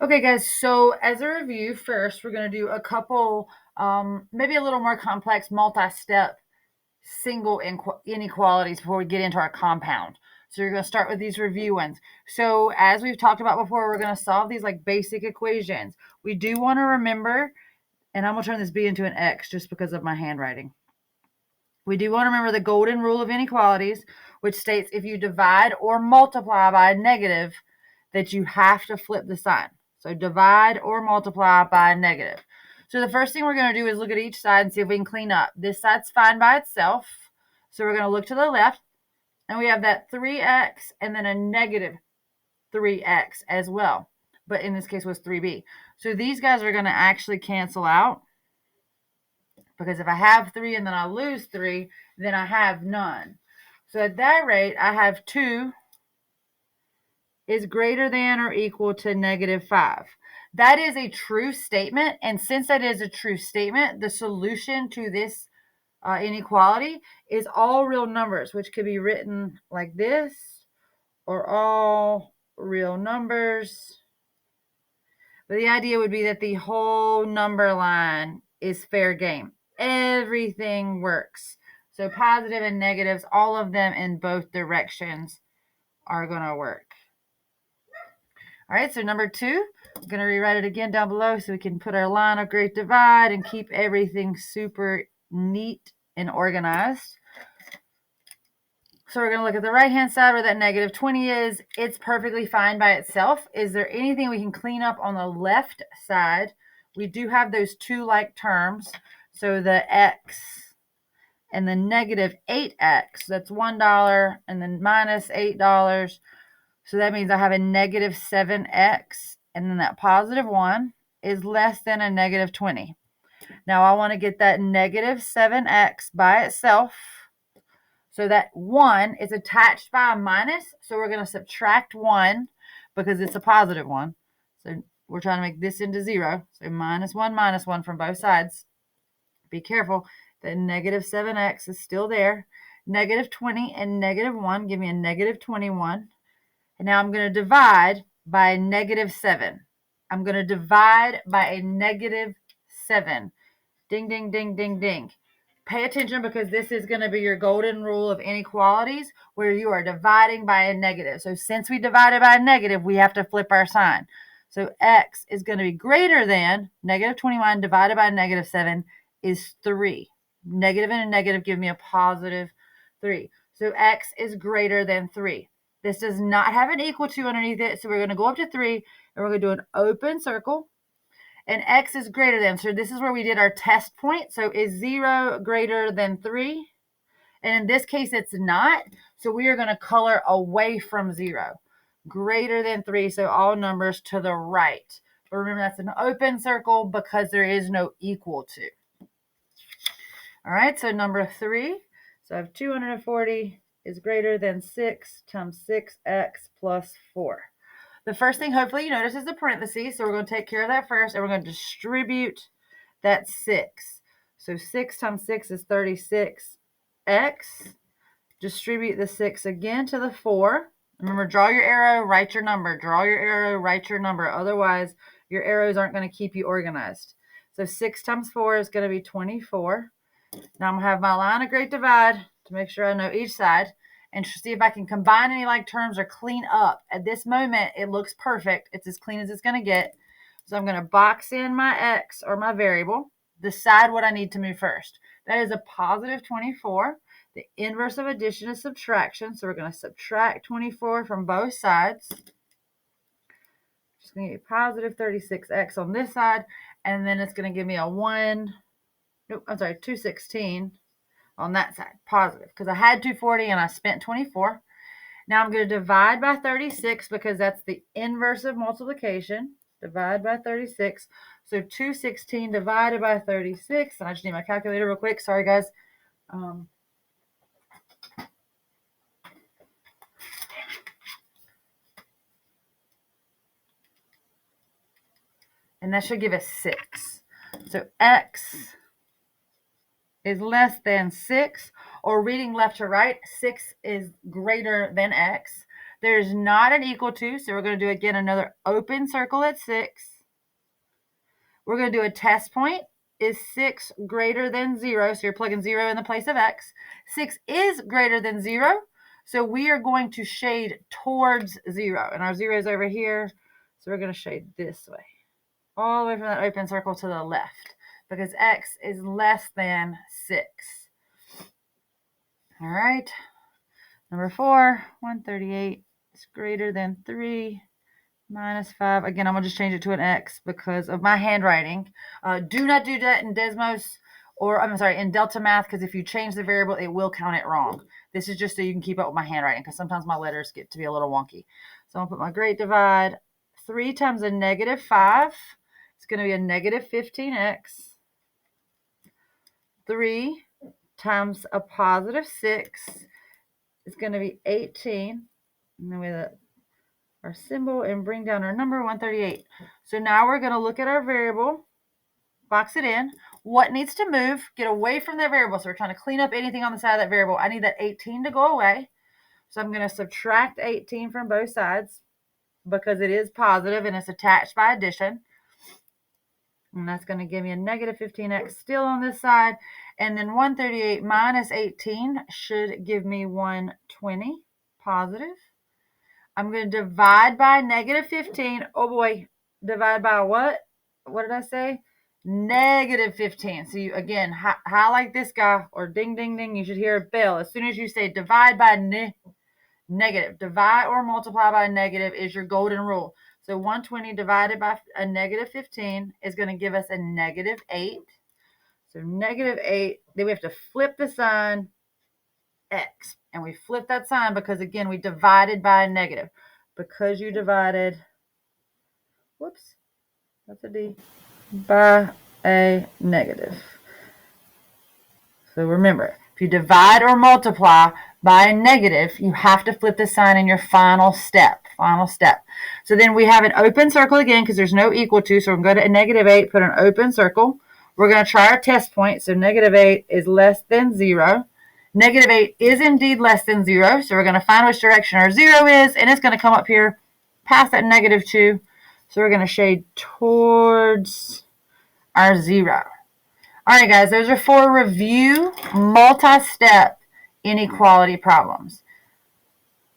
Okay, guys, so as a review, first, we're going to do a couple, maybe a little more complex multi-step single inequalities before we get into our compound. So you're going to start with these review ones. So as we've talked about before, we're going to solve these like basic equations. We do want to remember, and I'm going to turn this B into an X just because of my handwriting. We do want to remember the golden rule of inequalities, which states if you divide or multiply by a negative, that you have to flip the sign. So divide or multiply by a negative. So the first thing we're going to do is look at each side and see if we can clean up. This side's fine by itself. So we're going to look to the left, and we have that 3x and then a negative 3x as well. But in this case was 3b. So these guys are going to actually cancel out, because if I have 3 and then I lose 3, then I have none. So at that rate, I have 2 is greater than or equal to negative 5. That is a true statement, and since that is a true statement, the solution to this inequality is all real numbers, which could be written like this, or all real numbers. But the idea would be that the whole number line is fair game. Everything works. So positive and negatives, all of them in both directions are going to work. All right, so number 2, I'm going to rewrite it again down below so we can put our line of great divide and keep everything super neat and organized. So we're going to look at the right-hand side where that negative 20 is. It's perfectly fine by itself. Is there anything we can clean up on the left side? We do have those two like terms. So the x and the negative 8x, that's $1, and then minus $8. So that means I have a negative 7x, and then that positive 1 is less than a negative 20. Now I want to get that negative 7x by itself. So that 1 is attached by a minus, so we're going to subtract 1 because it's a positive 1. So we're trying to make this into 0. So minus 1 from both sides. Be careful that negative 7x is still there. Negative 20 and negative 1 give me a negative 21. And now I'm going to divide by a negative 7. I'm going to divide by a negative 7. Ding, ding, ding, ding, ding. Pay attention, because this is going to be your golden rule of inequalities, where you are dividing by a negative. So since we divided by a negative, we have to flip our sign. So x is going to be greater than negative 21 divided by negative 7 is 3. Negative and a negative give me a positive 3. So x is greater than 3. This does not have an equal to underneath it, so we're going to go up to 3, and we're going to do an open circle. And x is greater than. So this is where we did our test point. So is 0 greater than 3? And in this case, it's not. So we are going to color away from 0. Greater than 3, so all numbers to the right. But remember, that's an open circle because there is no equal to. All right, so number 3. So I have 240 is greater than 6 times 6x plus 4. The first thing, hopefully, you notice is the parentheses. So we're going to take care of that first, and we're going to distribute that 6. So 6 times 6 is 36x. Distribute the 6 again to the 4. Remember, draw your arrow, write your number. Draw your arrow, write your number. Otherwise, your arrows aren't going to keep you organized. So 6 times 4 is going to be 24. Now I'm going to have my line of great divide to make sure I know each side, and see if I can combine any like terms or clean up. At this moment, it looks perfect. It's as clean as it's going to get. So I'm going to box in my x, or my variable, decide what I need to move first. That is a positive 24. The inverse of addition is subtraction. So we're going to subtract 24 from both sides. Just going to get positive 36x on this side. And then it's going to give me a 216 on that side, positive, because I had 240 and I spent 24. Now I'm going to divide by 36 because that's the inverse of multiplication. Divide by 36. So 216 divided by 36, and I just need my calculator real quick. Sorry, guys. And that should give us 6. So x is less than 6, or reading left to right, 6 is greater than x. There's not an equal to, so we're going to do again another open circle at 6. We're going to do a test point. Is 6 greater than 0? So you're plugging 0 in the place of x. 6 is greater than 0, so we are going to shade towards 0. And our 0 is over here, so we're going to shade this way, all the way from that open circle to the left, because x is less than 6. All right. Number 4, 138 is greater than 3 minus 5. Again, I'm going to just change it to an x because of my handwriting. Do not do that in Desmos, or I'm sorry, in Delta Math, because if you change the variable, it will count it wrong. This is just so you can keep up with my handwriting, because sometimes my letters get to be a little wonky. So I'm going to put my great divide. 3 times a negative 5 is going to be a negative 15x. 3 times a positive 6 is going to be 18. And then we have our symbol and bring down our number, 138. So now we're going to look at our variable, box it in. What needs to move? Get away from that variable. So we're trying to clean up anything on the side of that variable. I need that 18 to go away. So I'm going to subtract 18 from both sides because it is positive and it's attached by addition. And that's going to give me a negative 15x still on this side. And then 138 minus 18 should give me 120 positive. I'm going to divide by negative 15. Oh boy, divide by what? What did I say? Negative 15. So you, again, highlight this guy, or ding, ding, ding. You should hear a bell. As soon as you say divide by negative, divide or multiply by negative is your golden rule. So 120 divided by a negative 15 is going to give us a negative 8. So negative 8. Then we have to flip the sign, x. And we flip that sign because, again, we divided by a negative. Because you divided, whoops, that's a D, by a negative. So remember, if you divide or multiply by a negative, you have to flip the sign in your final step. So then we have an open circle again because there's no equal to. So we're going to go to a negative 8, put an open circle. We're going to try our test point. So negative 8 is less than 0. Negative 8 is indeed less than 0, so we're going to find which direction our 0 is, and it's going to come up here past that negative 2. So we're going to shade towards our 0. All right, guys, those are 4 review multi-step inequality problems.